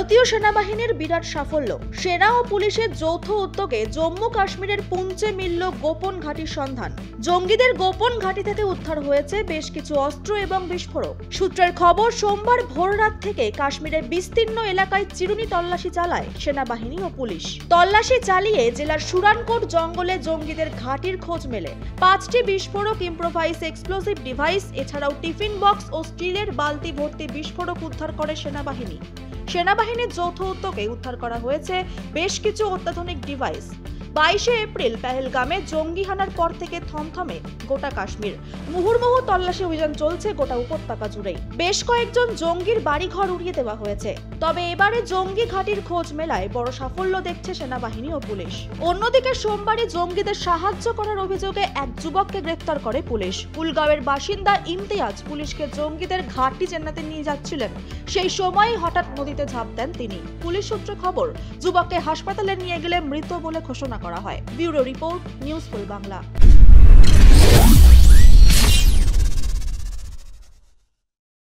ভারতীয় সেনাবাহিনীর বিরাট সাফল্য। সেনা ও পুলিশের যৌথ উদ্যোগে জম্মু কাশ্মীরের পুঞ্চে মিলল গোপন ঘাঁটির সন্ধান। জঙ্গিদের গোপন ঘাঁটি থেকে উদ্ধার হয়েছে বেশ কিছু অস্ত্র এবং বিস্ফোরক। সূত্রের খবর, সোমবার ভোররাত থেকে কাশ্মীরের বিস্তীর্ণ এলাকায় চিরুনি তল্লাশি চালায় সেনাবাহিনী ও পুলিশ। তল্লাশি চালিয়ে জেলার সুরানকোট জঙ্গলে জঙ্গিদের ঘাঁটির খোঁজ মেলে। 5টি বিস্ফোরক, ইম্প্রোভাইজ এক্সপ্লোসিভ ডিভাইস এছাড়াও টিফিন বক্স ও স্টিলের বালতি ভর্তি বিস্ফোরক উদ্ধার করে সেনাবাহিনীর যৌথ উদ্যোগে উদ্ধার করা হয়েছে বেশ কিছু অত্যাধুনিক ডিভাইস। 22শে এপ্রিল পেহেলগামে জঙ্গি হানার পর থেকে থমথমে গোটা কাশ্মীর। মুহুর্মুহু তল্লাশি অভিযান চলছে গোটা উপত্যকা জুড়েই। বেশ কয়েকজন জঙ্গির বাড়িঘর উড়িয়ে দেওয়া হয়েছে। তবে এবারে জঙ্গি ঘাঁটির খোঁজ মেলায় বড় সাফল্য দেখছে সেনাবাহিনী ও পুলিশ। অন্যদিকে সোমবারই জঙ্গিদের সাহায্য করার অভিযোগে এক যুবককে গ্রেফতার করে পুলিশ। কুলগাঁওয়ের বাসিন্দা ইমতিয়াজ পুলিশকে জঙ্গিদের ঘাঁটি চেনাতে নিয়ে যাচ্ছিলেন, সেই সময়ই হঠাৎ নদীতে ঝাঁপ দেন তিনি। পুলিশ সূত্রে খবর, যুবককে হাসপাতালে নিয়ে গেলে মৃত বলে ঘোষণা করা হয়। ব্যুরো রিপোর্ট, নিউজ ফুল বাংলা।